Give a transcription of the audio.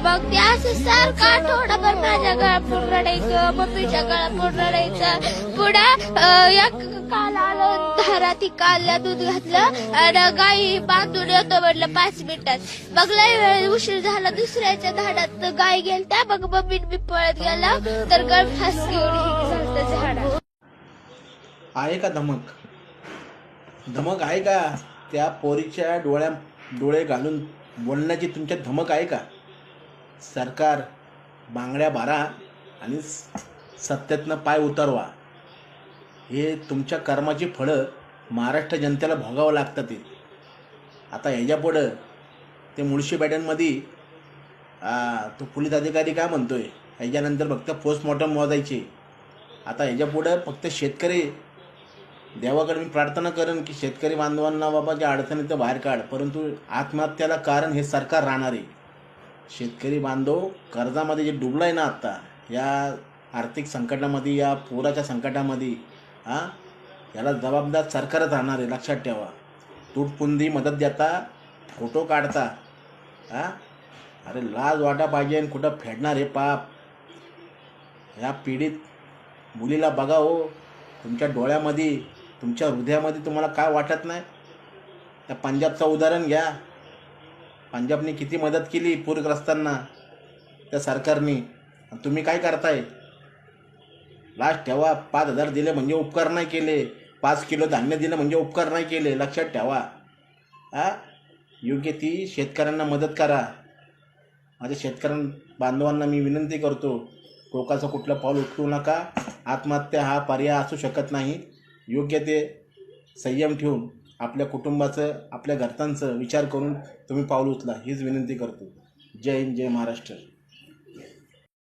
मग ते असं सारखं आठवडाभर माझ्या गळ्यापूर रडायचं, मम्मीच्या गळ्यापूर रडायचं. पुढं काल आलं धाराती, कालला दूध घातलं आणि गाई बांधून येतो म्हटलं 5 मिनिटात. मग लय वेळ उशीर झाला, दुसऱ्याच्या धाडात गाय गेलत्या. मग मम्मीन मी पळत गेला तर गळ फास घेऊन झालं झाडा. आहे का धमक? धमक आहे का? त्या पोरीच्या डोळे घालून बोलण्याची तुमच्या धमक आहे का? सरकार बांगड्या भरा आणि सत्तेतनं पाय उतरवा. हे तुमच्या कर्माची फळं महाराष्ट्र जनतेला भोगावं लागतं. ते आता ह्याच्यापुढं ते मुळशी पॅटर्नमध्ये तो पोलीस अधिकारी काय म्हणतोय, ह्याच्यानंतर फक्त पोस्टमॉर्टम मोजायचे. आता ह्याच्यापुढं फक्त शेतकरी, देवाकडे मी प्रार्थना करेन की शेतकरी बांधवांना बाबा ज्या अडचणीत बाहेर काढ, परंतु आत्महत्याला कारण हे सरकार राहणार आहे. शेतकरी बांधव कर्जामध्ये जे डुबला आहे ना आत्ता, या आर्थिक संकटामध्ये, या पुराच्या संकटामध्ये, याला जबाबदार सरकारच राहणार आहे. लक्षात ठेवा. तुटपुंजी मदत देता, फोटो काढता, अरे लाज वाटा पाहिजे. कुठं फेडणार हे पाप? या पीडित मुलीला बघा हो, तुमच्या डोळ्यामध्ये, तुमच्या हृदयामध्ये तुम्हाला काय वाटत नाही? त्या पंजाबचं उदाहरण घ्या. पंजाबने किती मदत केली पूरग्रस्तांना त्या सरकारने. तुम्ही काय करताय? लास्ट ठेवा. 5,000 दिले म्हणजे उपकार नाही केले, 5 किलो धान्य दिलं म्हणजे उपकार नाही केले. लक्षात ठेवा. योग्य ती शेतकऱ्यांना मदत करा. माझ्या शेतकऱ्यां बांधवांना मी विनंती करतो, टोकाचं कुठलं पाऊल उचलू नका. आत्महत्या हा पर्याय असू शकत नाही. योग्य ते संयम ठेवून आपल्या कुटुंबाचं, आपल्या घरच्यांचं विचार करून तुम्ही पाऊल उचला, हीच विनंती करतो. जय हिंद, जय महाराष्ट्र.